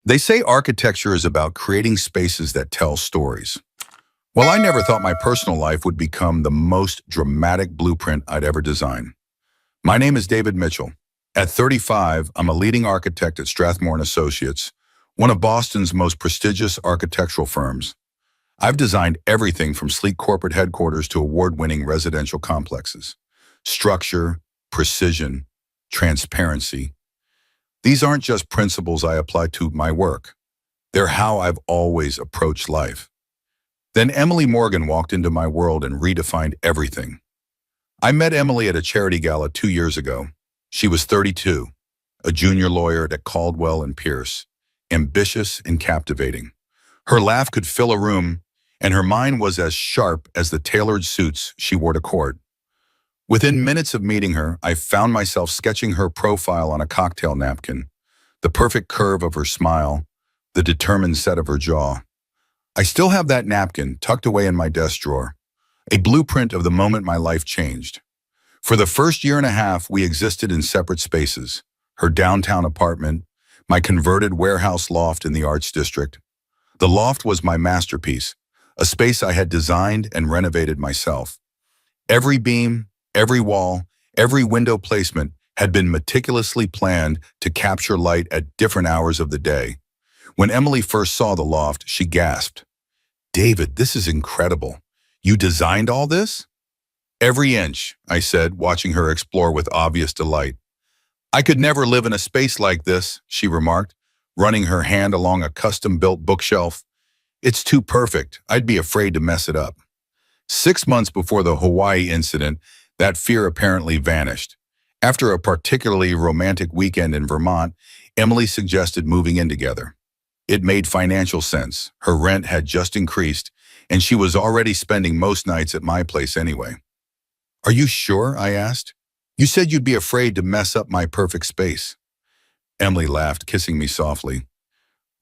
They say architecture is about creating spaces that tell stories. Well, I never thought my personal life would become the most dramatic blueprint I'd ever design. My name is David Mitchell. At 35, I'm a leading architect at Strathmore and Associates, one of Boston's most prestigious architectural firms. I've designed everything from sleek corporate headquarters to award-winning residential complexes. Structure, precision, transparency. These aren't just principles I apply to my work. They're how I've always approached life. Then Emily Morgan walked into my world and redefined everything. I met Emily at a charity gala 2 years ago. She was 32, a junior lawyer at Caldwell and Pierce, ambitious and captivating. Her laugh could fill a room, and her mind was as sharp as the tailored suits she wore to court. Within minutes of meeting her, I found myself sketching her profile on a cocktail napkin, the perfect curve of her smile, the determined set of her jaw. I still have that napkin tucked away in my desk drawer, a blueprint of the moment my life changed. For the first year and a half, we existed in separate spaces, her downtown apartment, my converted warehouse loft in the Arts District. The loft was my masterpiece, a space I had designed and renovated myself. Every beam, every wall, every window placement had been meticulously planned to capture light at different hours of the day. When Emily first saw the loft, she gasped, "David, this is incredible. You designed all this?" "Every inch," I said, watching her explore with obvious delight. "I could never live in a space like this," she remarked, running her hand along a custom-built bookshelf. "It's too perfect. I'd be afraid to mess it up." 6 months before the Hawaii incident, that fear apparently vanished. After a particularly romantic weekend in Vermont, Emily suggested moving in together. It made financial sense. Her rent had just increased, and she was already spending most nights at my place anyway. "Are you sure?" I asked. "You said you'd be afraid to mess up my perfect space." Emily laughed, kissing me softly.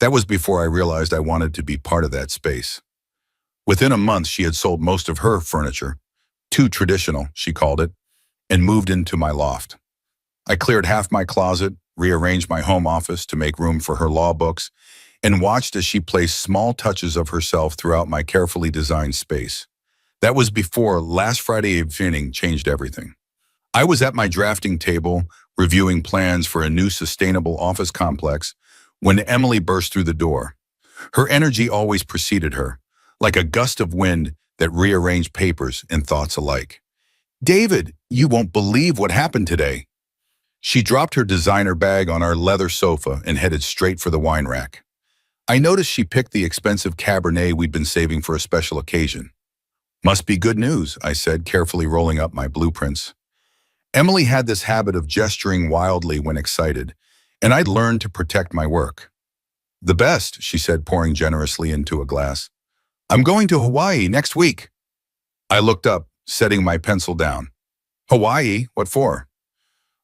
That was before I realized I wanted to be part of that space. Within a month, she had sold most of her furniture, too traditional, she called it, and moved into my loft. I cleared half my closet, rearranged my home office to make room for her law books, and watched as she placed small touches of herself throughout my carefully designed space. That was before last Friday evening changed everything. I was at my drafting table, reviewing plans for a new sustainable office complex, when Emily burst through the door. Her energy always preceded her, like a gust of wind that rearranged papers and thoughts alike. "David, you won't believe what happened today." She dropped her designer bag on our leather sofa and headed straight for the wine rack. I noticed she picked the expensive Cabernet we'd been saving for a special occasion. "Must be good news," I said, carefully rolling up my blueprints. Emily had this habit of gesturing wildly when excited, and I'd learned to protect my work. "The best," she said, pouring generously into a glass. "I'm going to Hawaii next week." I looked up, setting my pencil down. "Hawaii? What for?"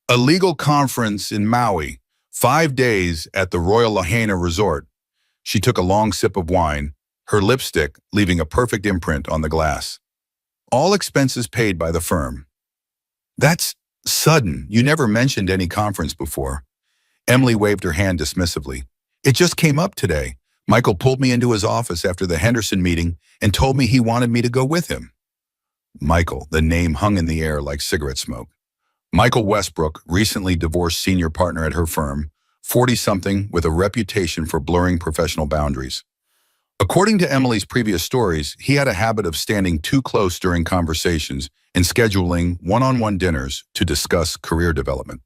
"A legal conference in Maui, 5 days at the Royal Lahaina Resort." She took a long sip of wine, her lipstick leaving a perfect imprint on the glass. "All expenses paid by the firm." "That's sudden. You never mentioned any conference before." Emily waved her hand dismissively. "It just came up today. Michael pulled me into his office after the Henderson meeting and told me he wanted me to go with him." Michael, the name hung in the air like cigarette smoke. Michael Westbrook, recently divorced senior partner at her firm, 40-something with a reputation for blurring professional boundaries. According to Emily's previous stories, he had a habit of standing too close during conversations and scheduling one-on-one dinners to discuss career development.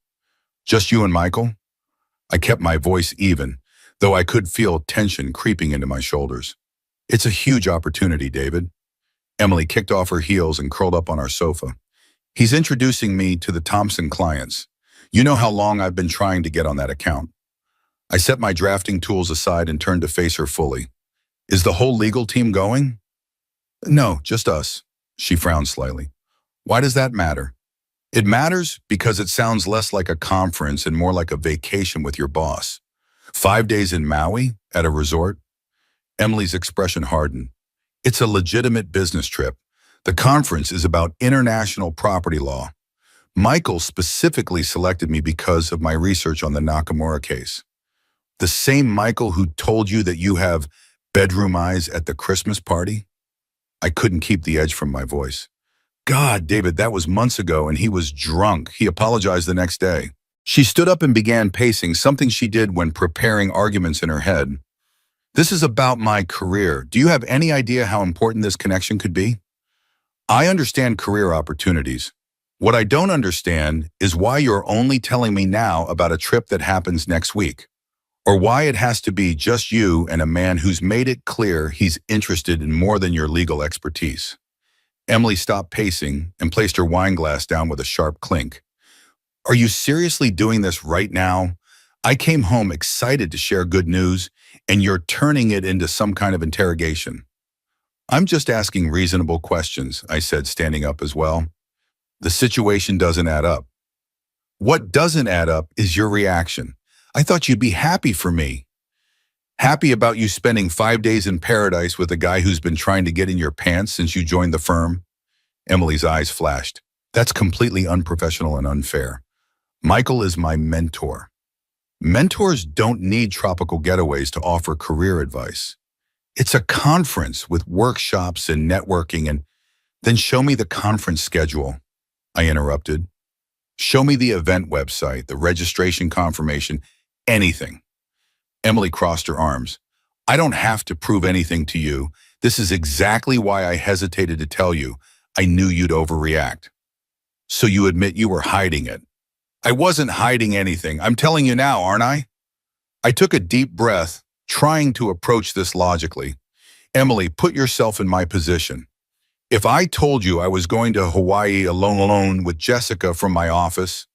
"Just you and Michael?" I kept my voice even, though I could feel tension creeping into my shoulders. "It's a huge opportunity, David." Emily kicked off her heels and curled up on our sofa. "He's introducing me to the Thompson clients. You know how long I've been trying to get on that account." I set my drafting tools aside and turned to face her fully. "Is the whole legal team going?" "No, just us." She frowned slightly. "Why does that matter?" "It matters because it sounds less like a conference and more like a vacation with your boss. 5 days in Maui, at a resort?" Emily's expression hardened. "It's a legitimate business trip. The conference is about international property law. Michael specifically selected me because of my research on the Nakamura case." The same Michael who told you that you have bedroom eyes at the Christmas party? I couldn't keep the edge from my voice. God, David, that was months ago and he was drunk. He apologized the next day. She stood up and began pacing, something she did when preparing arguments in her head. This is about my career. Do you have any idea how important this connection could be? I understand career opportunities. What I don't understand is why you're only telling me now about a trip that happens next week, or why it has to be just you and a man who's made it clear he's interested in more than your legal expertise. Emily stopped pacing and placed her wine glass down with a sharp clink. Are you seriously doing this right now? I came home excited to share good news, and you're turning it into some kind of interrogation. I'm just asking reasonable questions, I said, standing up as well. The situation doesn't add up. What doesn't add up is your reaction. I thought you'd be happy for me. Happy about you spending 5 days in paradise with a guy who's been trying to get in your pants since you joined the firm? Emily's eyes flashed. That's completely unprofessional and unfair. Michael is my mentor. Mentors don't need tropical getaways to offer career advice. It's a conference with workshops and networking, and then show me the conference schedule, I interrupted. Show me the event website, the registration confirmation, anything. Emily crossed her arms. I don't have to prove anything to you. This is exactly why I hesitated to tell you. I knew you'd overreact. So you admit you were hiding it. I wasn't hiding anything. I'm telling you now, aren't I? I took a deep breath, trying to approach this logically. Emily, put yourself in my position. If I told you I was going to Hawaii alone with Jessica from my office,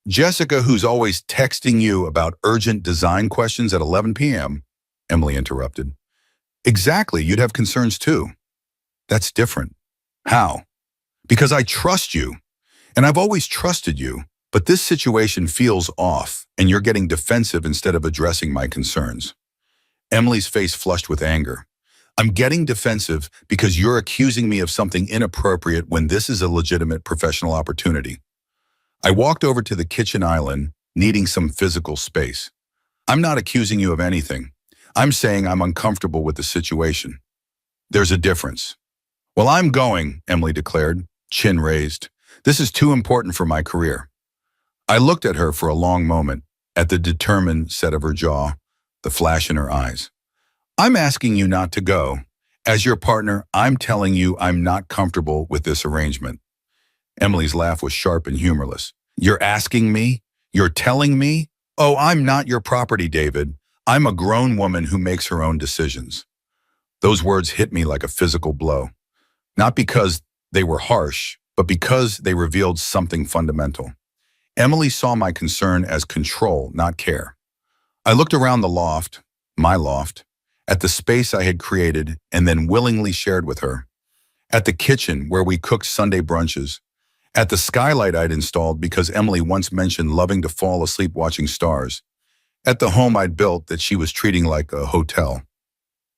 Jessica, who's always texting you about urgent design questions at 11 p.m., Emily interrupted. Exactly, you'd have concerns too. That's different. How? Because I trust you, and I've always trusted you, but this situation feels off, and you're getting defensive instead of addressing my concerns. Emily's face flushed with anger. I'm getting defensive because you're accusing me of something inappropriate when this is a legitimate professional opportunity. I walked over to the kitchen island, needing some physical space. I'm not accusing you of anything. I'm saying I'm uncomfortable with the situation. There's a difference. Well, I'm going, Emily declared, chin raised. This is too important for my career. I looked at her for a long moment, at the determined set of her jaw, the flash in her eyes. I'm asking you not to go. As your partner, I'm telling you I'm not comfortable with this arrangement. Emily's laugh was sharp and humorless. You're asking me? You're telling me? Oh, I'm not your property, David. I'm a grown woman who makes her own decisions. Those words hit me like a physical blow. Not because they were harsh, but because they revealed something fundamental. Emily saw my concern as control, not care. I looked around the loft, my loft, at the space I had created and then willingly shared with her, at the kitchen where we cooked Sunday brunches, at the skylight I'd installed because Emily once mentioned loving to fall asleep watching stars, at the home I'd built that she was treating like a hotel.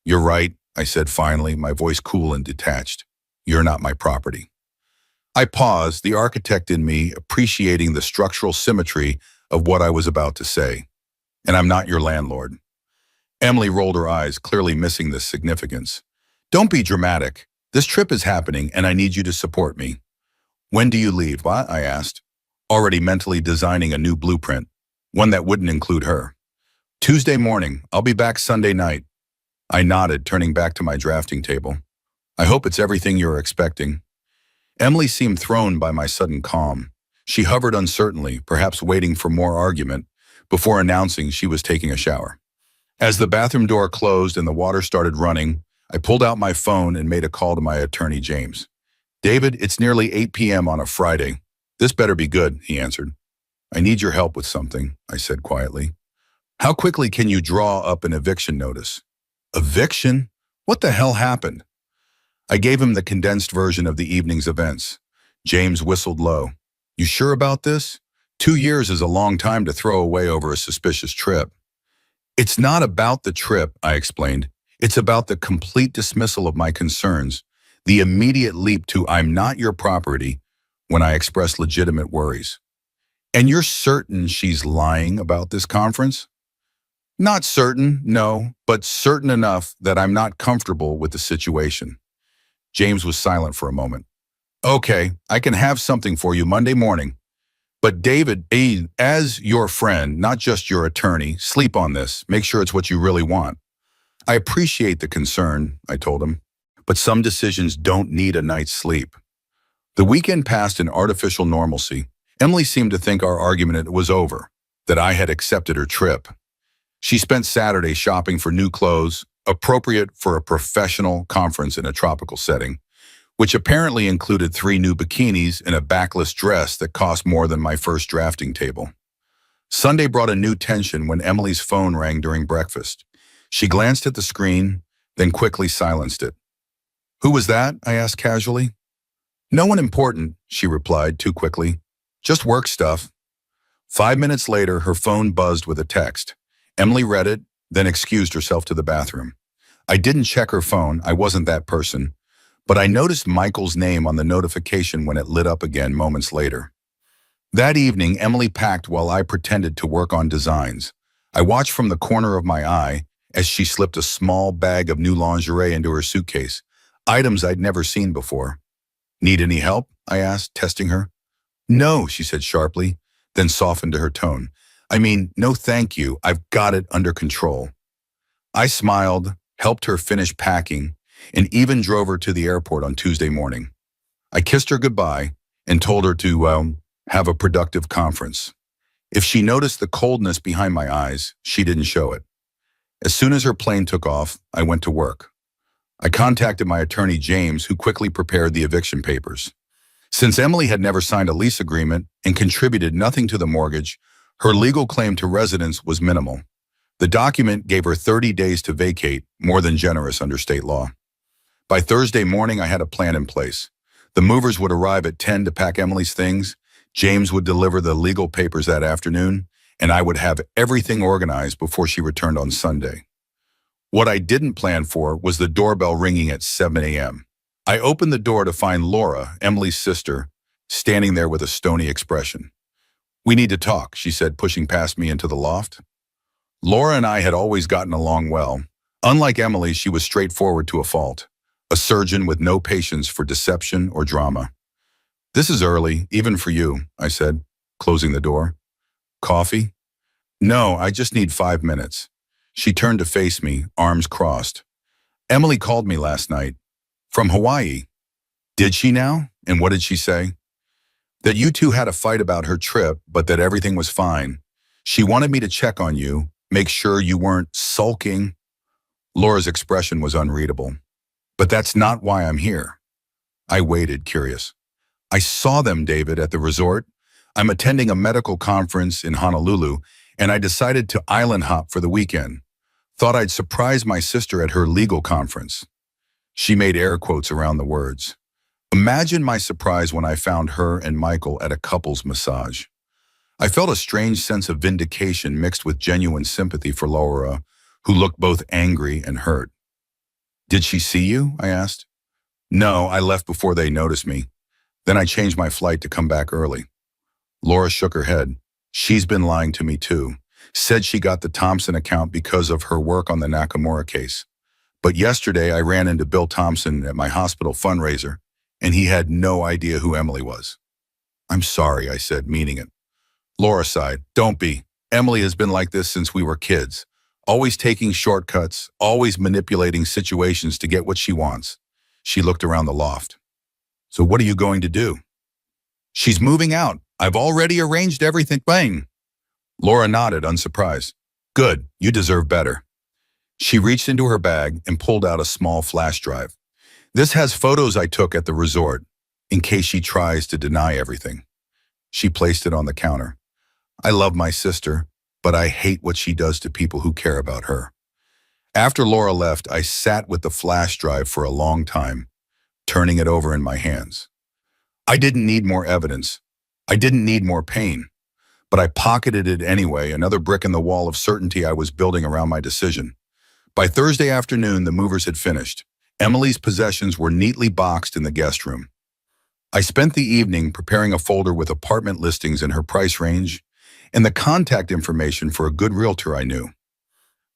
You're right, I said finally, my voice cool and detached. You're not my property. I paused, the architect in me appreciating the structural symmetry of what I was about to say. And I'm not your landlord. Emily rolled her eyes, clearly missing the significance. Don't be dramatic. This trip is happening and I need you to support me. When do you leave? What? I asked, already mentally designing a new blueprint, one that wouldn't include her. Tuesday morning. I'll be back Sunday night. I nodded, turning back to my drafting table. I hope it's everything you're expecting. Emily seemed thrown by my sudden calm. She hovered uncertainly, perhaps waiting for more argument, before announcing she was taking a shower. As the bathroom door closed and the water started running, I pulled out my phone and made a call to my attorney, James. David, it's nearly 8 p.m. on a Friday. This better be good, he answered. I need your help with something, I said quietly. How quickly can you draw up an eviction notice? Eviction? What the hell happened? I gave him the condensed version of the evening's events. James whistled low. You sure about this? 2 years is a long time to throw away over a suspicious trip. It's not about the trip, I explained. It's about the complete dismissal of my concerns, the immediate leap to I'm not your property when I expressed legitimate worries. And you're certain she's lying about this conference? Not certain, no, but certain enough that I'm not comfortable with the situation. James was silent for a moment. Okay, I can have something for you Monday morning. But David, as your friend, not just your attorney, sleep on this. Make sure it's what you really want. I appreciate the concern, I told him, but some decisions don't need a night's sleep. The weekend passed in artificial normalcy. Emily seemed to think our argument was over, that I had accepted her trip. She spent Saturday shopping for new clothes, appropriate for a professional conference in a tropical setting, which apparently included 3 new bikinis and a backless dress that cost more than my first drafting table. Sunday brought a new tension when Emily's phone rang during breakfast. She glanced at the screen, then quickly silenced it. Who was that? I asked casually. No one important, she replied too quickly. Just work stuff. 5 minutes later, her phone buzzed with a text. Emily read it, then excused herself to the bathroom. I didn't check her phone, I wasn't that person, but I noticed Michael's name on the notification when it lit up again moments later. That evening, Emily packed while I pretended to work on designs. I watched from the corner of my eye as she slipped a small bag of new lingerie into her suitcase, items I'd never seen before. Need any help? I asked, testing her. No, she said sharply, then softened to her tone. I mean, no thank you, I've got it under control. I smiled, helped her finish packing, and even drove her to the airport on Tuesday morning. I kissed her goodbye and told her to, have a productive conference. If she noticed the coldness behind my eyes, she didn't show it. As soon as her plane took off, I went to work. I contacted my attorney, James, who quickly prepared the eviction papers. Since Emily had never signed a lease agreement and contributed nothing to the mortgage, her legal claim to residence was minimal. The document gave her 30 days to vacate, more than generous under state law. By Thursday morning, I had a plan in place. The movers would arrive at 10 to pack Emily's things, James would deliver the legal papers that afternoon, and I would have everything organized before she returned on Sunday. What I didn't plan for was the doorbell ringing at 7 a.m. I opened the door to find Laura, Emily's sister, standing there with a stony expression. We need to talk, she said, pushing past me into the loft. Laura and I had always gotten along well. Unlike Emily, she was straightforward to a fault, a surgeon with no patience for deception or drama. This is early, even for you, I said, closing the door. Coffee? No, I just need 5 minutes. She turned to face me, arms crossed. Emily called me last night. From Hawaii. Did she now? And what did she say? That you two had a fight about her trip, but that everything was fine. She wanted me to check on you, make sure you weren't sulking. Laura's expression was unreadable. But that's not why I'm here. I waited, curious. I saw them, David, at the resort. I'm attending a medical conference in Honolulu, and I decided to island hop for the weekend. Thought I'd surprise my sister at her legal conference. She made air quotes around the words. Imagine my surprise when I found her and Michael at a couple's massage. I felt a strange sense of vindication mixed with genuine sympathy for Laura, who looked both angry and hurt. Did she see you? I asked. No, I left before they noticed me. Then I changed my flight to come back early. Laura shook her head. She's been lying to me too. Said she got the Thompson account because of her work on the Nakamura case. But yesterday I ran into Bill Thompson at my hospital fundraiser, and he had no idea who Emily was. I'm sorry, I said, meaning it. Laura sighed. Don't be. Emily has been like this since we were kids. Always taking shortcuts, always manipulating situations to get what she wants. She looked around the loft. So what are you going to do? She's moving out. I've already arranged everything. Bang. Laura nodded, unsurprised. Good, you deserve better. She reached into her bag and pulled out a small flash drive. This has photos I took at the resort, in case she tries to deny everything. She placed it on the counter. I love my sister, but I hate what she does to people who care about her. After Laura left, I sat with the flash drive for a long time, turning it over in my hands. I didn't need more evidence. I didn't need more pain. But I pocketed it anyway, another brick in the wall of certainty I was building around my decision. By Thursday afternoon, the movers had finished. Emily's possessions were neatly boxed in the guest room. I spent the evening preparing a folder with apartment listings in her price range and the contact information for a good realtor I knew.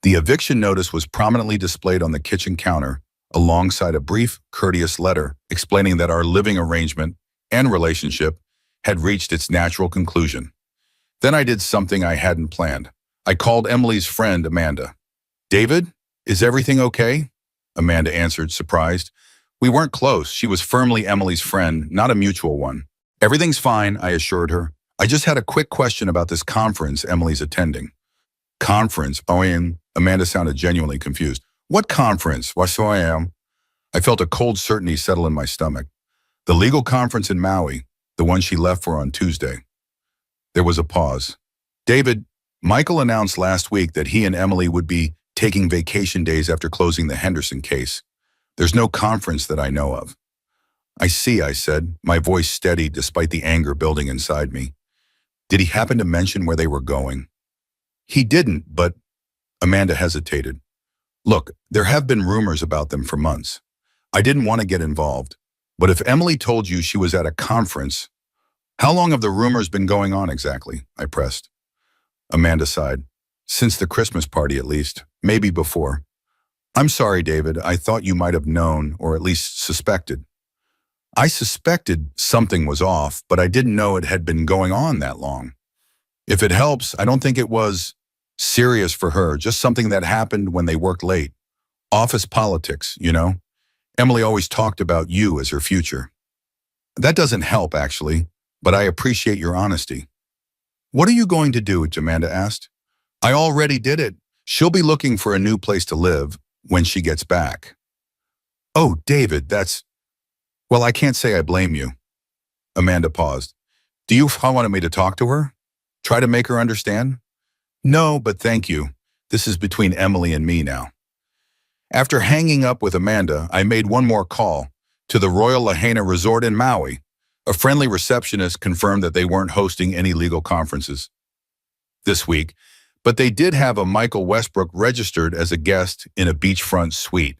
The eviction notice was prominently displayed on the kitchen counter, alongside a brief, courteous letter explaining that our living arrangement and relationship had reached its natural conclusion. Then I did something I hadn't planned. I called Emily's friend, Amanda. "David, is everything okay?" Amanda answered, surprised. We weren't close. She was firmly Emily's friend, not a mutual one. "Everything's fine," I assured her. "I just had a quick question about this conference Emily's attending." "Conference?" Amanda sounded genuinely confused. "What conference? Why, so I am." I felt a cold certainty settle in my stomach. The legal conference in Maui, the one she left for on Tuesday. There was a pause. "David, Michael announced last week that he and Emily would be taking vacation days after closing the Henderson case. There's no conference that I know of." "I see," I said, my voice steady despite the anger building inside me. "Did he happen to mention where they were going?" "He didn't, but—" Amanda hesitated. "Look, there have been rumors about them for months. I didn't want to get involved. But if Emily told you she was at a conference, how long have the rumors been going on exactly?" I pressed. Amanda sighed. "Since the Christmas party, at least. Maybe before." "I'm sorry, David. I thought you might have known, or at least suspected." "I suspected something was off, but I didn't know it had been going on that long. If it helps, I don't think it was serious for her, just something that happened when they worked late. Office politics, you know? Emily always talked about you as her future." "That doesn't help, actually, but I appreciate your honesty." "What are you going to do?" Amanda asked. "I already did it. She'll be looking for a new place to live when she gets back." "Oh, David, that's— Well, I can't say I blame you." Amanda paused. "Do you want me to talk to her? Try to make her understand?" "No, but thank you. This is between Emily and me now." After hanging up with Amanda, I made one more call to the Royal Lahaina Resort in Maui. A friendly receptionist confirmed that they weren't hosting any legal conferences this week, but they did have a Michael Westbrook registered as a guest in a beachfront suite.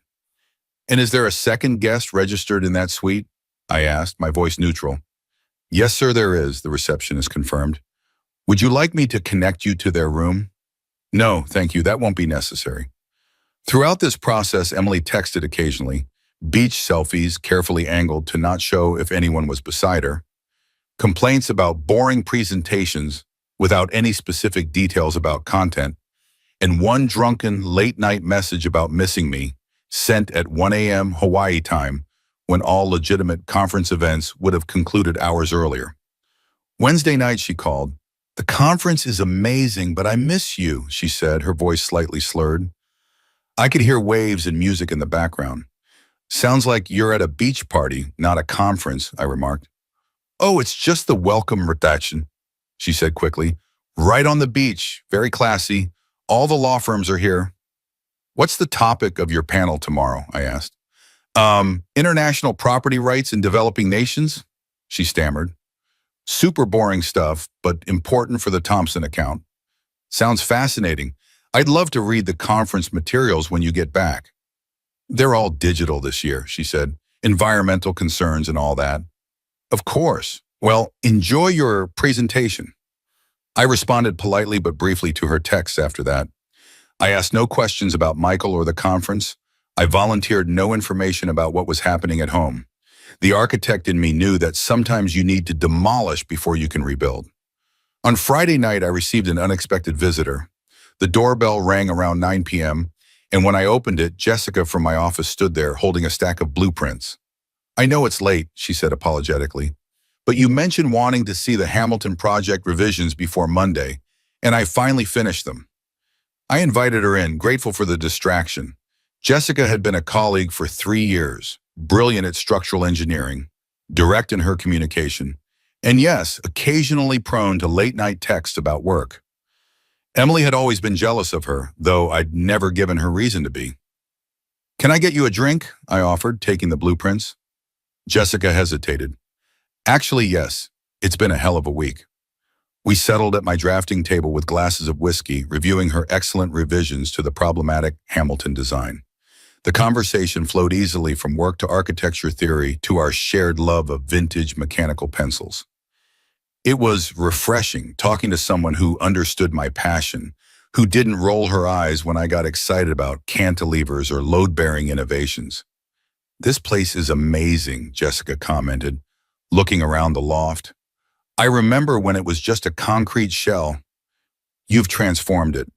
"And is there a second guest registered in that suite?" I asked, my voice neutral. "Yes, sir, there is," the receptionist confirmed. "Would you like me to connect you to their room?" "No, thank you, that won't be necessary." Throughout this process, Emily texted occasionally, beach selfies carefully angled to not show if anyone was beside her, complaints about boring presentations without any specific details about content, and one drunken late-night message about missing me, sent at 1 a.m. Hawaii time, when all legitimate conference events would have concluded hours earlier. Wednesday night she called. "The conference is amazing, but I miss you," she said, her voice slightly slurred. I could hear waves and music in the background. "Sounds like you're at a beach party, not a conference," I remarked. "Oh, it's just the welcome reception," she said quickly. "Right on the beach, very classy. All the law firms are here." "What's the topic of your panel tomorrow?" I asked. International property rights in developing nations," she stammered. "Super boring stuff, but important for the Thompson account." "Sounds fascinating. I'd love to read the conference materials when you get back." "They're all digital this year," she said. "Environmental concerns and all that." "Of course. Well, enjoy your presentation." I responded politely but briefly to her texts after that. I asked no questions about Michael or the conference. I volunteered no information about what was happening at home. The architect in me knew that sometimes you need to demolish before you can rebuild. On Friday night, I received an unexpected visitor. The doorbell rang around 9 p.m., and when I opened it, Jessica from my office stood there holding a stack of blueprints. "I know it's late," she said apologetically, "but you mentioned wanting to see the Hamilton project revisions before Monday, and I finally finished them." I invited her in, grateful for the distraction. Jessica had been a colleague for 3 years, brilliant at structural engineering, direct in her communication, and yes, occasionally prone to late-night texts about work. Emily had always been jealous of her, though I'd never given her reason to be. "Can I get you a drink?" I offered, taking the blueprints. Jessica hesitated. "Actually, yes. It's been a hell of a week." We settled at my drafting table with glasses of whiskey, reviewing her excellent revisions to the problematic Hamilton design. The conversation flowed easily from work to architecture theory to our shared love of vintage mechanical pencils. It was refreshing talking to someone who understood my passion, who didn't roll her eyes when I got excited about cantilevers or load-bearing innovations. "This place is amazing," Jessica commented, looking around the loft. "I remember when it was just a concrete shell. You've transformed it."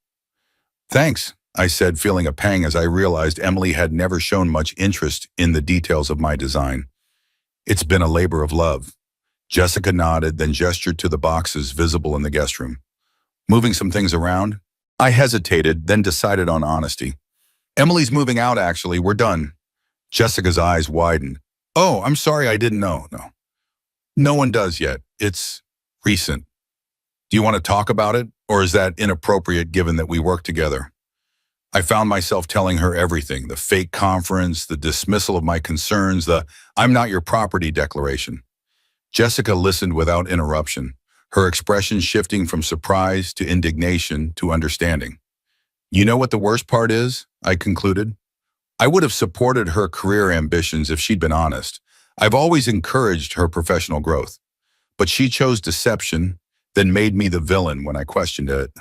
"Thanks," I said, feeling a pang as I realized Emily had never shown much interest in the details of my design. "It's been a labor of love." Jessica nodded, then gestured to the boxes visible in the guest room. "Moving some things around?" I hesitated, then decided on honesty. "Emily's moving out, actually. We're done." Jessica's eyes widened. "Oh, I'm sorry, I didn't know." "No. No one does yet. It's recent. Do you want to talk about it, or is that inappropriate given that we work together?" I found myself telling her everything: the fake conference, the dismissal of my concerns, the "I'm not your property" declaration. Jessica listened without interruption, her expression shifting from surprise to indignation to understanding. "You know what the worst part is?" I concluded. "I would have supported her career ambitions if she'd been honest. I've always encouraged her professional growth. But she chose deception, then made me the villain when I questioned it."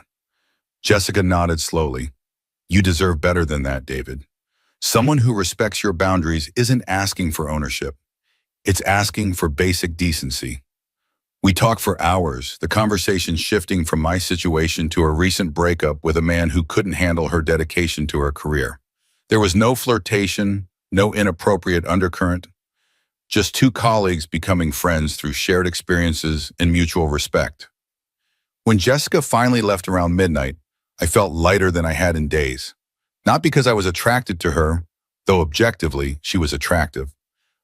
Jessica nodded slowly. "You deserve better than that, David. Someone who respects your boundaries isn't asking for ownership. It's asking for basic decency." We talked for hours, the conversation shifting from my situation to a recent breakup with a man who couldn't handle her dedication to her career. There was no flirtation, no inappropriate undercurrent, just two colleagues becoming friends through shared experiences and mutual respect. When Jessica finally left around midnight, I felt lighter than I had in days. Not because I was attracted to her, though objectively she was attractive,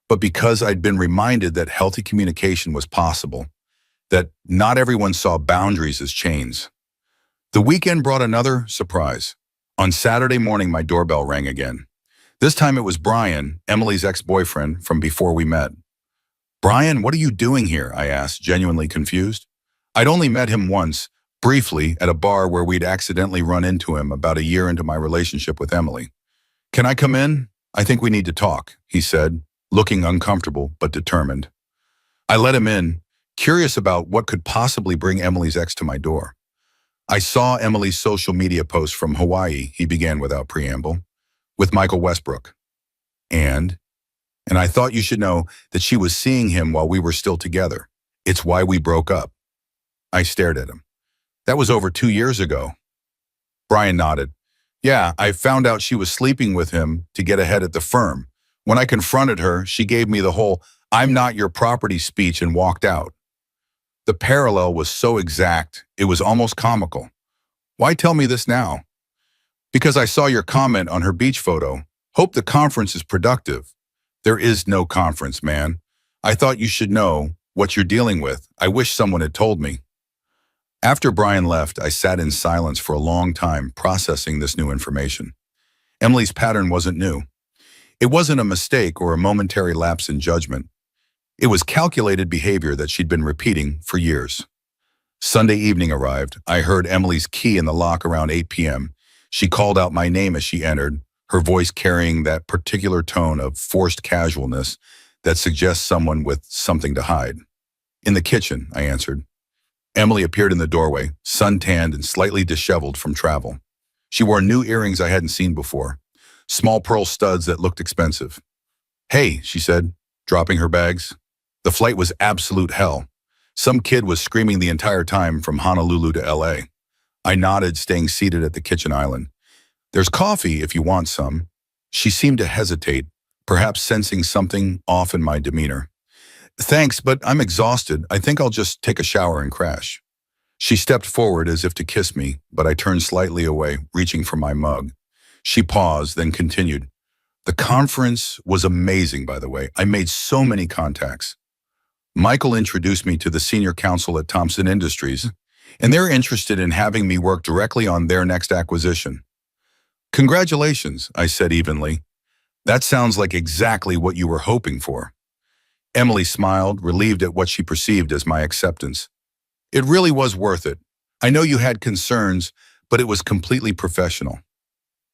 but because I'd been reminded that healthy communication was possible, that not everyone saw boundaries as chains. The weekend brought another surprise. On Saturday morning, my doorbell rang again. This time it was Brian, Emily's ex-boyfriend from before we met. "Brian, what are you doing here?" I asked, genuinely confused. I'd only met him once, briefly, at a bar where we'd accidentally run into him about a year into my relationship with Emily. "Can I come in? I think we need to talk," he said, looking uncomfortable but determined. I let him in, curious about what could possibly bring Emily's ex to my door. "I saw Emily's social media post from Hawaii," he began without preamble, "with Michael Westbrook. And I thought you should know that she was seeing him while we were still together. It's why we broke up." I stared at him. "That was over 2 years ago." Brian nodded. "Yeah, I found out she was sleeping with him to get ahead at the firm. When I confronted her, she gave me the whole 'I'm not your property' speech and walked out." The parallel was so exact, it was almost comical. "Why tell me this now?" "Because I saw your comment on her beach photo. Hope the conference is productive." "There is no conference, man. I thought you should know what you're dealing with. I wish someone had told me." After Brian left, I sat in silence for a long time, processing this new information. Emily's pattern wasn't new. It wasn't a mistake or a momentary lapse in judgment. It was calculated behavior that she'd been repeating for years. Sunday evening arrived. I heard Emily's key in the lock around 8 p.m. She called out my name as she entered, her voice carrying that particular tone of forced casualness that suggests someone with something to hide. "In the kitchen," I answered. Emily appeared in the doorway, suntanned and slightly disheveled from travel. She wore new earrings I hadn't seen before, small pearl studs that looked expensive. "Hey," she said, dropping her bags. The flight was absolute hell. Some kid was screaming the entire time from Honolulu to LA. I nodded, staying seated at the kitchen island. "There's coffee if you want some." She seemed to hesitate, perhaps sensing something off in my demeanor. "Thanks, but I'm exhausted. I think I'll just take a shower and crash." She stepped forward as if to kiss me, but I turned slightly away, reaching for my mug. She paused, then continued. "The conference was amazing, by the way. I made so many contacts. Michael introduced me to the senior counsel at Thompson Industries, and they're interested in having me work directly on their next acquisition." "Congratulations," I said evenly. "That sounds like exactly what you were hoping for." Emily smiled, relieved at what she perceived as my acceptance. "It really was worth it. I know you had concerns, but it was completely professional."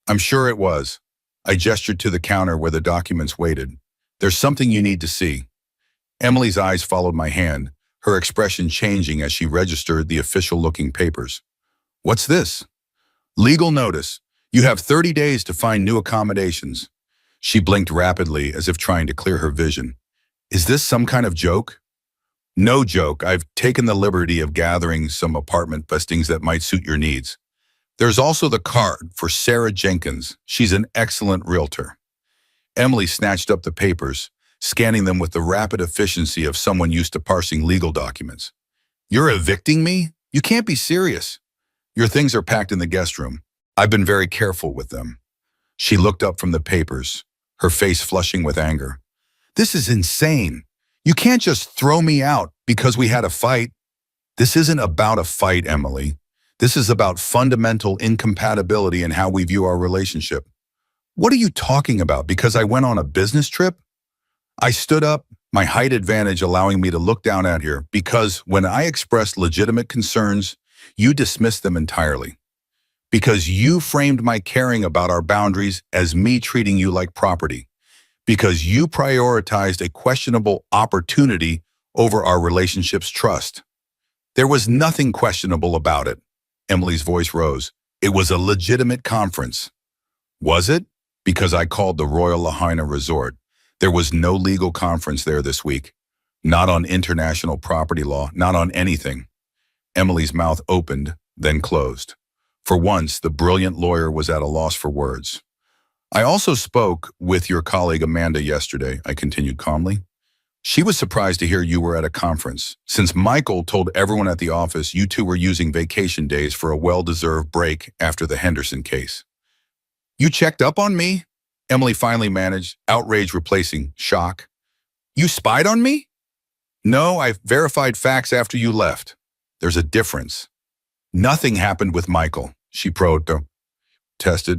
"I'm sure it was." I gestured to the counter where the documents waited. "There's something you need to see." Emily's eyes followed my hand, her expression changing as she registered the official-looking papers. "What's this?" Legal notice. You have 30 days to find new accommodations. She blinked rapidly as if trying to clear her vision. Is this some kind of joke? No joke. I've taken the liberty of gathering some apartment listings that might suit your needs. There's also the card for Sarah Jenkins. She's an excellent realtor. Emily snatched up the papers, scanning them with the rapid efficiency of someone used to parsing legal documents. You're evicting me? You can't be serious. Your things are packed in the guest room. I've been very careful with them. She looked up from the papers, her face flushing with anger. This is insane. You can't just throw me out because we had a fight. This isn't about a fight, Emily. This is about fundamental incompatibility in how we view our relationship. What are you talking about? Because I went on a business trip? I stood up, my height advantage allowing me to look down at her, because when I expressed legitimate concerns, you dismissed them entirely. Because you framed my caring about our boundaries as me treating you like property. Because you prioritized a questionable opportunity over our relationship's trust. There was nothing questionable about it. Emily's voice rose. It was a legitimate conference. Was it? Because I called the Royal Lahaina Resort. There was no legal conference there this week. Not on international property law, not on anything. Emily's mouth opened, then closed. For once, the brilliant lawyer was at a loss for words. I also spoke with your colleague Amanda yesterday, I continued calmly. She was surprised to hear you were at a conference, since Michael told everyone at the office you two were using vacation days for a well-deserved break after the Henderson case. You checked up on me? Emily finally managed, outrage replacing shock. You spied on me? No, I verified facts after you left. There's a difference. Nothing happened with Michael, she protested,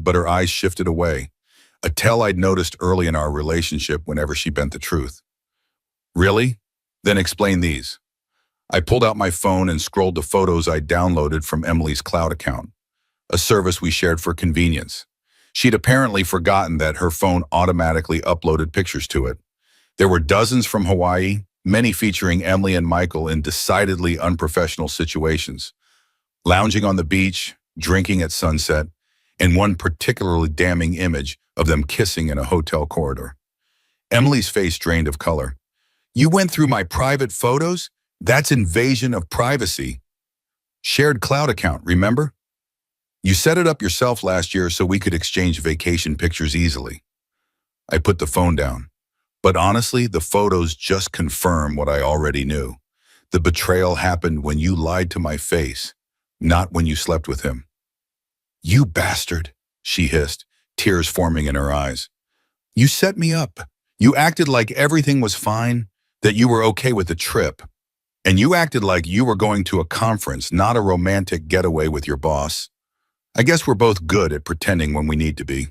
but her eyes shifted away. A tell I'd noticed early in our relationship whenever she bent the truth. Really? Then explain these. I pulled out my phone and scrolled the photos I'd downloaded from Emily's cloud account, a service we shared for convenience. She'd apparently forgotten that her phone automatically uploaded pictures to it. There were dozens from Hawaii, many featuring Emily and Michael in decidedly unprofessional situations. Lounging on the beach, drinking at sunset, and one particularly damning image of them kissing in a hotel corridor. Emily's face drained of color. You went through my private photos? That's invasion of privacy. Shared cloud account, remember? You set it up yourself last year so we could exchange vacation pictures easily. I put the phone down. But honestly, the photos just confirm what I already knew. The betrayal happened when you lied to my face, not when you slept with him. You bastard, she hissed, tears forming in her eyes. You set me up. You acted like everything was fine, that you were okay with the trip. And you acted like you were going to a conference, not a romantic getaway with your boss. I guess we're both good at pretending when we need to be.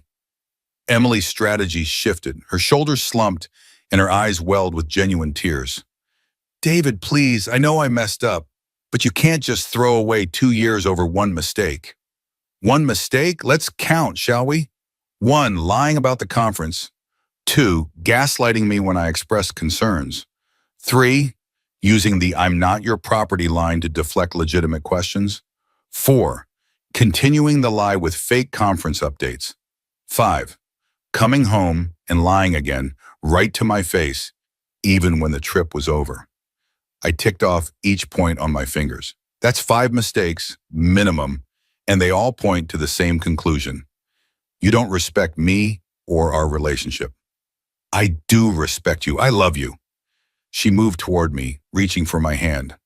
Emily's strategy shifted, her shoulders slumped, and her eyes welled with genuine tears. David, please, I know I messed up, but you can't just throw away 2 years over one mistake. One mistake? Let's count, shall we? 1, lying about the conference. 2, gaslighting me when I expressed concerns. 3, using the I'm not your property line to deflect legitimate questions. 4, continuing the lie with fake conference updates. 5, coming home and lying again, right to my face, even when the trip was over. I ticked off each point on my fingers. That's 5 mistakes, minimum, and they all point to the same conclusion. You don't respect me or our relationship. I do respect you. I love you. She moved toward me, reaching for my hand.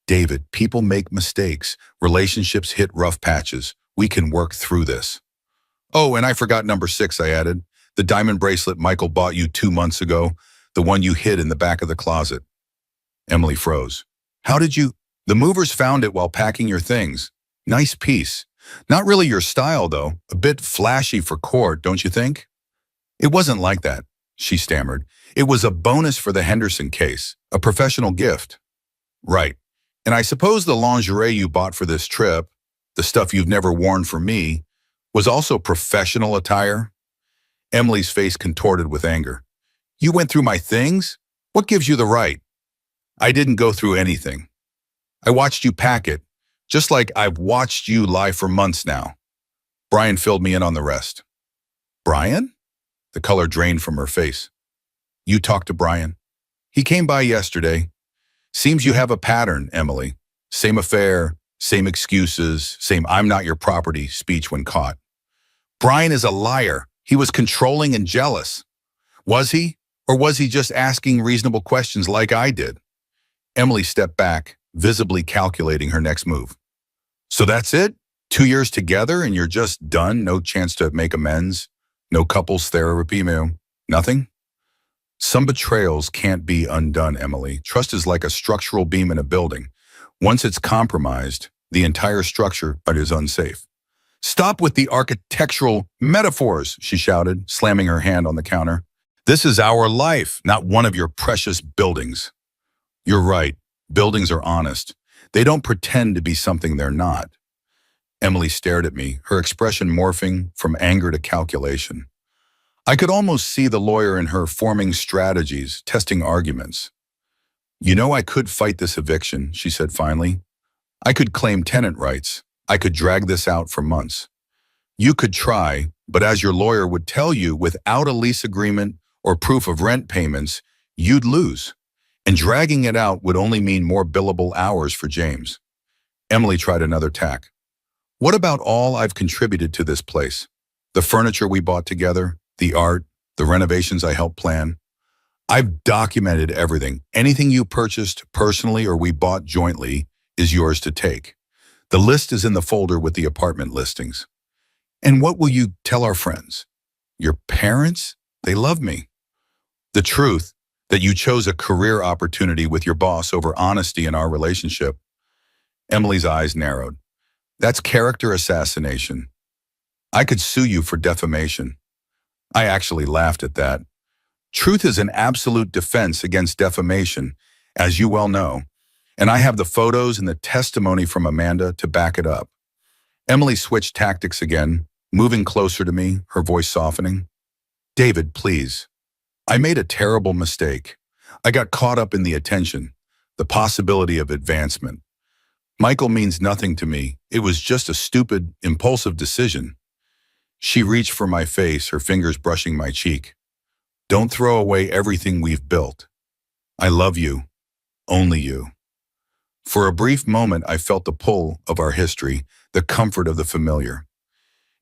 David, people make mistakes. Relationships hit rough patches. We can work through this. Oh, and I forgot number 6, I added. The diamond bracelet Michael bought you 2 months ago, the one you hid in the back of the closet. Emily froze. How did you? The movers found it while packing your things. Nice piece. Not really your style, though. A bit flashy for court, don't you think? It wasn't like that, she stammered. It was a bonus for the Henderson case, a professional gift. Right. And I suppose the lingerie you bought for this trip, the stuff you've never worn for me, was also professional attire? Emily's face contorted with anger. You went through my things? What gives you the right? I didn't go through anything. I watched you pack it, just like I've watched you lie for months now. Brian filled me in on the rest. Brian? The color drained from her face. You talked to Brian? He came by yesterday. Seems you have a pattern, Emily. Same affair, same excuses, same I'm not your property speech when caught. Brian is a liar. He was controlling and jealous. Was he? Or was he just asking reasonable questions like I did? Emily stepped back, visibly calculating her next move. So that's it? 2 years together and you're just done? No chance to make amends? No couples therapy? No, nothing? Some betrayals can't be undone, Emily. Trust is like a structural beam in a building. Once it's compromised, the entire structure is unsafe. Stop with the architectural metaphors, she shouted, slamming her hand on the counter. This is our life, not one of your precious buildings. You're right. Buildings are honest. They don't pretend to be something they're not. Emily stared at me, her expression morphing from anger to calculation. I could almost see the lawyer in her forming strategies, testing arguments. You know, I could fight this eviction, she said finally. I could claim tenant rights. I could drag this out for months. You could try, but as your lawyer would tell you, without a lease agreement or proof of rent payments, you'd lose. And dragging it out would only mean more billable hours for James. Emily tried another tack. What about all I've contributed to this place? The furniture we bought together, the art, the renovations I helped plan. I've documented everything. Anything you purchased personally or we bought jointly is yours to take. The list is in the folder with the apartment listings. And what will you tell our friends? Your parents? They love me. The truth, that you chose a career opportunity with your boss over honesty in our relationship. Emily's eyes narrowed. That's character assassination. I could sue you for defamation. I actually laughed at that. Truth is an absolute defense against defamation, as you well know, and I have the photos and the testimony from Amanda to back it up. Emily switched tactics again, moving closer to me, her voice softening. David, please. I made a terrible mistake. I got caught up in the attention, the possibility of advancement. Michael means nothing to me. It was just a stupid, impulsive decision. She reached for my face, her fingers brushing my cheek. Don't throw away everything we've built. I love you. Only you. For a brief moment, I felt the pull of our history, the comfort of the familiar.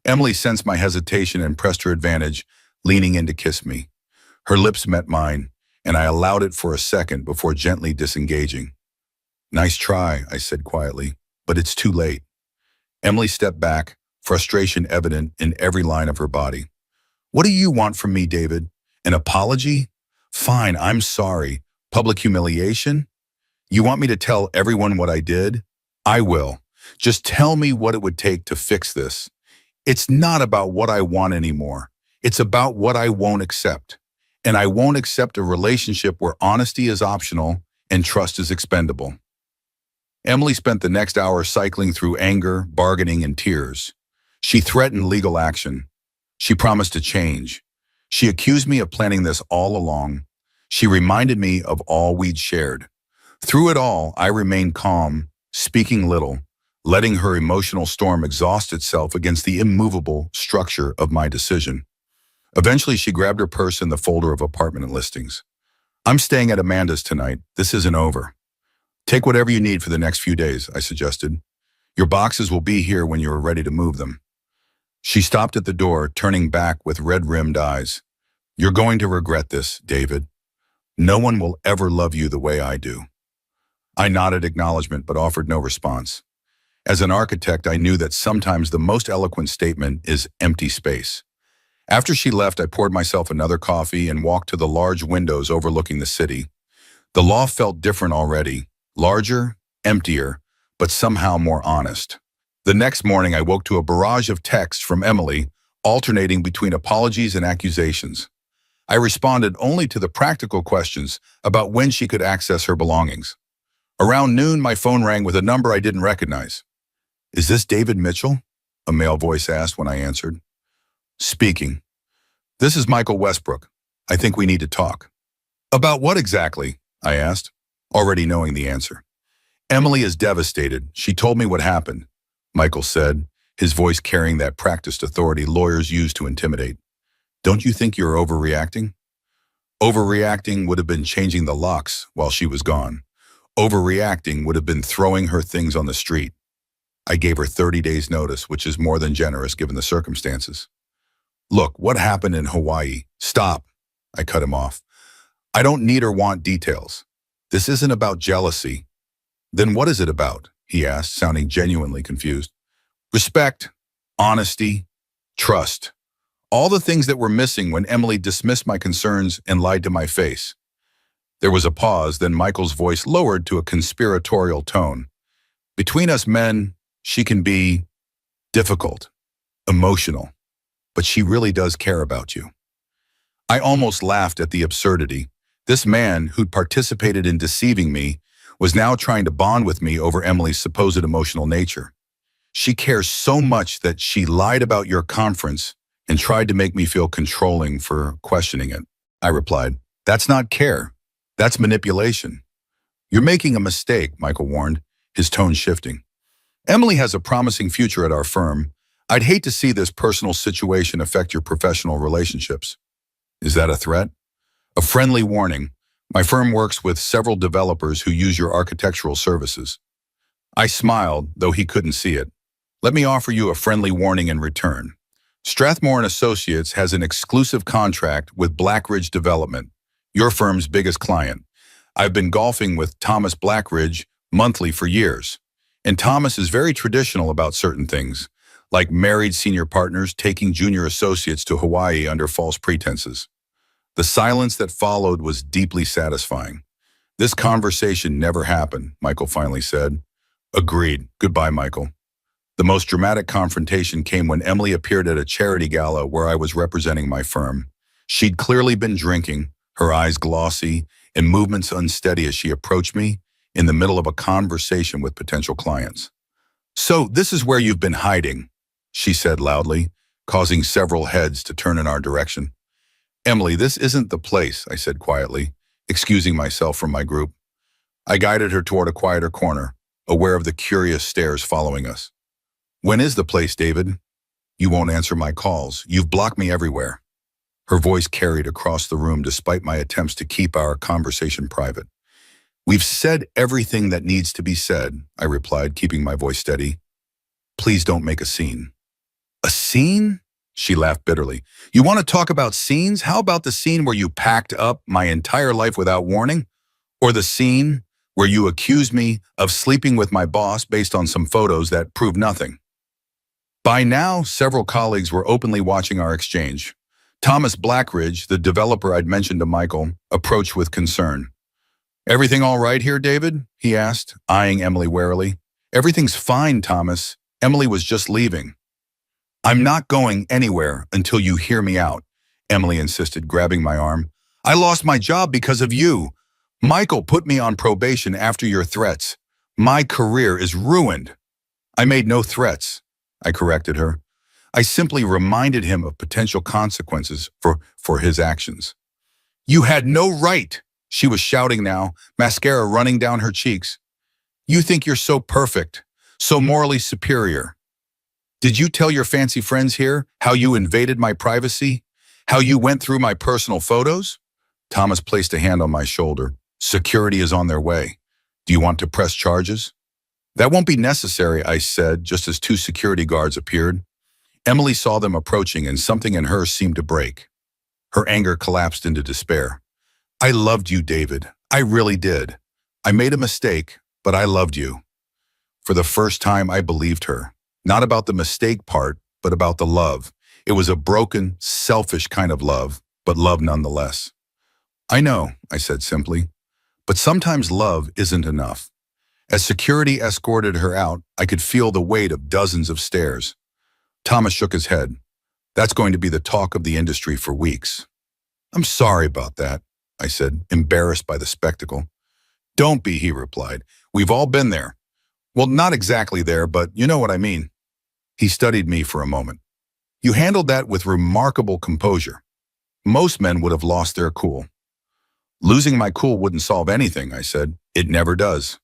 Emily sensed my hesitation and pressed her advantage, leaning in to kiss me. Her lips met mine, and I allowed it for a second before gently disengaging. Nice try, I said quietly, but it's too late. Emily stepped back, frustration evident in every line of her body. What do you want from me, David? An apology? Fine, I'm sorry. Public humiliation? You want me to tell everyone what I did? I will. Just tell me what it would take to fix this. It's not about what I want anymore. It's about what I won't accept. And I won't accept a relationship where honesty is optional and trust is expendable. Emily spent the next hour cycling through anger, bargaining, and tears. She threatened legal action. She promised to change. She accused me of planning this all along. She reminded me of all we'd shared. Through it all, I remained calm, speaking little, letting her emotional storm exhaust itself against the immovable structure of my decision. Eventually, she grabbed her purse and the folder of apartment listings. I'm staying at Amanda's tonight. This isn't over. Take whatever you need for the next few days, I suggested. Your boxes will be here when you are ready to move them. She stopped at the door, turning back with red-rimmed eyes. You're going to regret this, David. No one will ever love you the way I do. I nodded acknowledgement but offered no response. As an architect, I knew that sometimes the most eloquent statement is empty space. After she left, I poured myself another coffee and walked to the large windows overlooking the city. The loft felt different already, larger, emptier, but somehow more honest. The next morning, I woke to a barrage of texts from Emily, alternating between apologies and accusations. I responded only to the practical questions about when she could access her belongings. Around noon, my phone rang with a number I didn't recognize. Is this David Mitchell? A male voice asked when I answered. Speaking. This is Michael Westbrook. I think we need to talk. About what exactly? I asked, already knowing the answer. Emily is devastated. She told me what happened, Michael said, his voice carrying that practiced authority lawyers use to intimidate. "Don't you think you're overreacting?" Overreacting would have been changing the locks while she was gone. Overreacting would have been throwing her things on the street. I gave her 30 days notice, which is more than generous given the circumstances. "Look, what happened in Hawaii?" "Stop," I cut him off. "I don't need or want details. This isn't about jealousy." "Then what is it about?" he asked, sounding genuinely confused. "Respect, honesty, trust. All the things that were missing when Emily dismissed my concerns and lied to my face." There was a pause, then Michael's voice lowered to a conspiratorial tone. "Between us men, she can be difficult, emotional, but she really does care about you." I almost laughed at the absurdity. This man who'd participated in deceiving me was now trying to bond with me over Emily's supposed emotional nature. "She cares so much that she lied about your conference and tried to make me feel controlling for questioning it," I replied. "That's not care. That's manipulation." "You're making a mistake," Michael warned, his tone shifting. "Emily has a promising future at our firm. I'd hate to see this personal situation affect your professional relationships." "Is that a threat?" "A friendly warning. My firm works with several developers who use your architectural services." I smiled, though he couldn't see it. "Let me offer you a friendly warning in return. Strathmore & Associates has an exclusive contract with Blackridge Development, your firm's biggest client. I've been golfing with Thomas Blackridge monthly for years, and Thomas is very traditional about certain things, like married senior partners taking junior associates to Hawaii under false pretenses." The silence that followed was deeply satisfying. "This conversation never happened," Michael finally said. "Agreed. Goodbye, Michael." The most dramatic confrontation came when Emily appeared at a charity gala where I was representing my firm. She'd clearly been drinking, her eyes glossy and movements unsteady as she approached me in the middle of a conversation with potential clients. "So this is where you've been hiding," she said loudly, causing several heads to turn in our direction. "Emily, this isn't the place," I said quietly, excusing myself from my group. I guided her toward a quieter corner, aware of the curious stares following us. "When is the place, David?" "You won't answer my calls. You've blocked me everywhere." Her voice carried across the room despite my attempts to keep our conversation private. "We've said everything that needs to be said," I replied, keeping my voice steady. "Please don't make a scene." "A scene?" She laughed bitterly. "You want to talk about scenes? How about the scene where you packed up my entire life without warning? Or the scene where you accused me of sleeping with my boss based on some photos that proved nothing?" By now, several colleagues were openly watching our exchange. Thomas Blackridge, the developer I'd mentioned to Michael, approached with concern. "Everything all right here, David?" he asked, eyeing Emily warily. "Everything's fine, Thomas. Emily was just leaving." "I'm not going anywhere until you hear me out," Emily insisted, grabbing my arm. "I lost my job because of you. Michael put me on probation after your threats. My career is ruined." "I made no threats," I corrected her. "I simply reminded him of potential consequences for his actions." "You had no right," she was shouting now, mascara running down her cheeks. "You think you're so perfect, so morally superior. Did you tell your fancy friends here how you invaded my privacy? How you went through my personal photos?" Thomas placed a hand on my shoulder. "Security is on their way. Do you want to press charges?" "That won't be necessary," I said, just as two security guards appeared. Emily saw them approaching, and something in her seemed to break. Her anger collapsed into despair. "I loved you, David. I really did. I made a mistake, but I loved you." For the first time, I believed her. Not about the mistake part, but about the love. It was a broken, selfish kind of love, but love nonetheless. "I know," I said simply, "but sometimes love isn't enough." As security escorted her out, I could feel the weight of dozens of stares. Thomas shook his head. "That's going to be the talk of the industry for weeks." "I'm sorry about that," I said, embarrassed by the spectacle. "Don't be," he replied. "We've all been there. Well, not exactly there, but you know what I mean." He studied me for a moment. "You handled that with remarkable composure. Most men would have lost their cool." "Losing my cool wouldn't solve anything," I said. "It never does."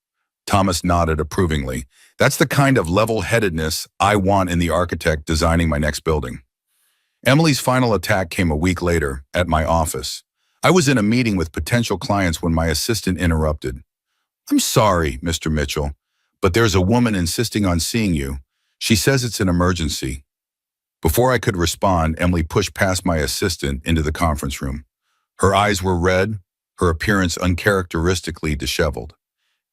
Thomas nodded approvingly. That's the kind of level-headedness I want in the architect designing my next building. Emily's final attack came a week later, at my office. I was in a meeting with potential clients when my assistant interrupted. "I'm sorry, Mr. Mitchell, but there's a woman insisting on seeing you. She says it's an emergency." Before I could respond, Emily pushed past my assistant into the conference room. Her eyes were red, her appearance uncharacteristically disheveled.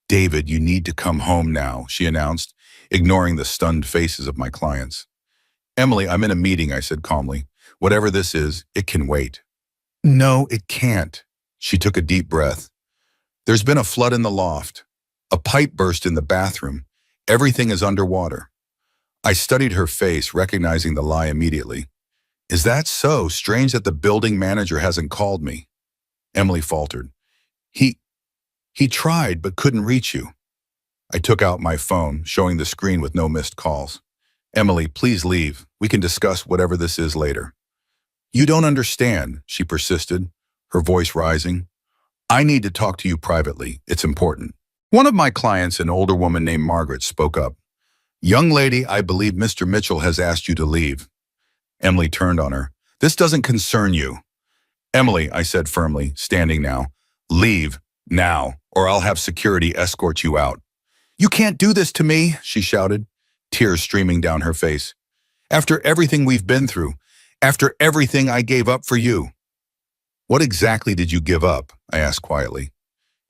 "David, you need to come home now," she announced, ignoring the stunned faces of my clients. "Emily, I'm in a meeting," I said calmly. "Whatever this is, it can wait." "No, it can't." She took a deep breath. "There's been a flood in the loft. A pipe burst in the bathroom. Everything is underwater." I studied her face, recognizing the lie immediately. "Is that so? Strange that the building manager hasn't called me." Emily faltered. He tried but couldn't reach you." I took out my phone, showing the screen with no missed calls. "Emily, please leave. We can discuss whatever this is later." "You don't understand," she persisted, her voice rising. "I need to talk to you privately. It's important." One of my clients, an older woman named Margaret, spoke up. "Young lady, I believe Mr. Mitchell has asked you to leave." Emily turned on her. "This doesn't concern you." "Emily," I said firmly, standing now, "leave now, or I'll have security escort you out." "You can't do this to me," she shouted, tears streaming down her face. "After everything we've been through, after everything I gave up for you." "What exactly did you give up?" I asked quietly.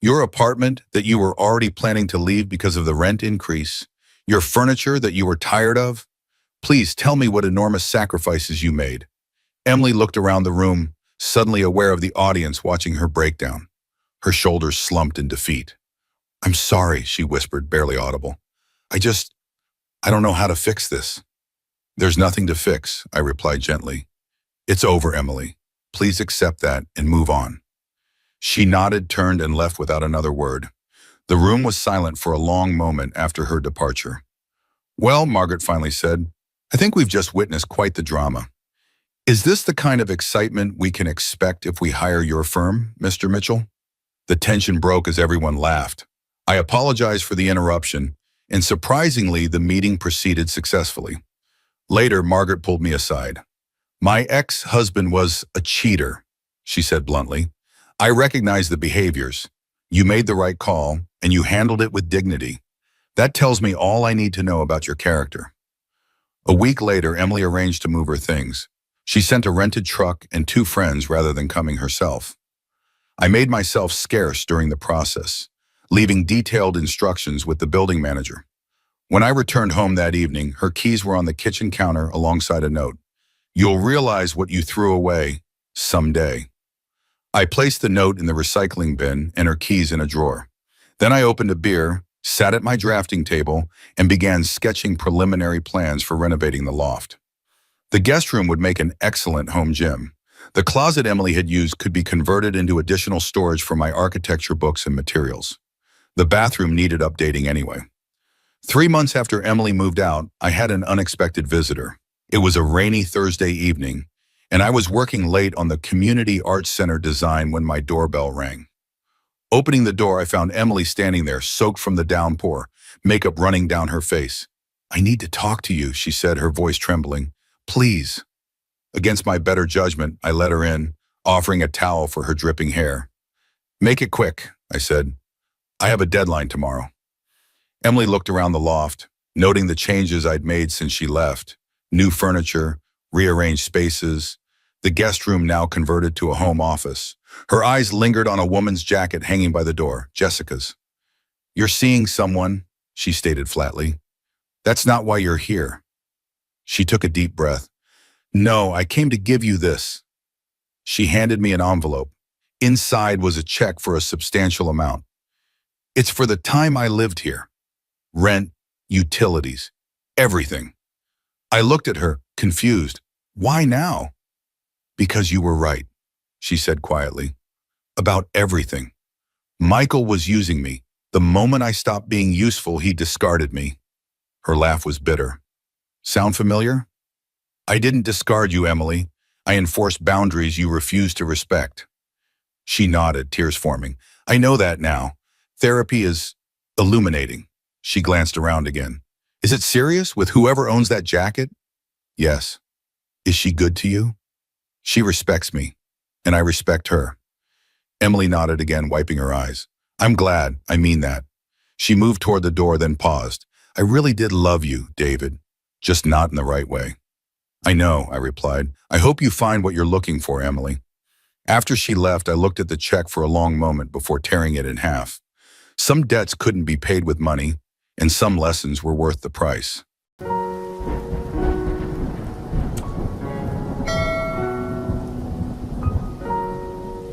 "Your apartment that you were already planning to leave because of the rent increase? Your furniture that you were tired of? Please tell me what enormous sacrifices you made." Emily looked around the room, suddenly aware of the audience watching her breakdown. Her shoulders slumped in defeat. "I'm sorry," she whispered, barely audible. I don't know how to fix this." "There's nothing to fix," I replied gently. "It's over, Emily. Please accept that and move on." She nodded, turned, and left without another word. The room was silent for a long moment after her departure. "Well," Margaret finally said, "I think we've just witnessed quite the drama. Is this the kind of excitement we can expect if we hire your firm, Mr. Mitchell?" The tension broke as everyone laughed. I apologized for the interruption, and surprisingly, the meeting proceeded successfully. Later, Margaret pulled me aside. "My ex-husband was a cheater," she said bluntly. "I recognize the behaviors. You made the right call, and you handled it with dignity. That tells me all I need to know about your character." A week later, Emily arranged to move her things. She sent a rented truck and 2 friends rather than coming herself. I made myself scarce during the process, leaving detailed instructions with the building manager. When I returned home that evening, her keys were on the kitchen counter alongside a note. "You'll realize what you threw away someday." I placed the note in the recycling bin and her keys in a drawer. Then I opened a beer, sat at my drafting table, and began sketching preliminary plans for renovating the loft. The guest room would make an excellent home gym. The closet Emily had used could be converted into additional storage for my architecture books and materials. The bathroom needed updating anyway. 3 months after Emily moved out, I had an unexpected visitor. It was a rainy Thursday evening, and I was working late on the Community Arts Center design when my doorbell rang. Opening the door, I found Emily standing there, soaked from the downpour, makeup running down her face. "I need to talk to you," she said, her voice trembling. "Please." Against my better judgment, I let her in, offering a towel for her dripping hair. "Make it quick," I said. "I have a deadline tomorrow." Emily looked around the loft, noting the changes I'd made since she left. New furniture, rearranged spaces, the guest room now converted to a home office. Her eyes lingered on a woman's jacket hanging by the door, Jessica's. "You're seeing someone," she stated flatly. "That's not why you're here." She took a deep breath. "No, I came to give you this." She handed me an envelope. Inside was a check for a substantial amount. "It's for the time I lived here. Rent, utilities, everything." I looked at her, confused. "Why now?" "Because you were right," she said quietly. "About everything. Michael was using me. The moment I stopped being useful, he discarded me." Her laugh was bitter. "Sound familiar?" "I didn't discard you, Emily. I enforced boundaries you refused to respect." She nodded, tears forming. "I know that now. Therapy is Illuminating. She glanced around again. Is it serious with whoever owns that jacket? Yes. Is she good to you? She respects me, and I respect her. Emily nodded again, wiping her eyes. I'm glad, I mean that. She moved toward the door, then paused. I really did love you, David, just not in the right way. I know, I replied. I hope you find what you're looking for, Emily. After she left, I looked at the check for a long moment before tearing it in half. Some debts couldn't be paid with money, and some lessons were worth the price.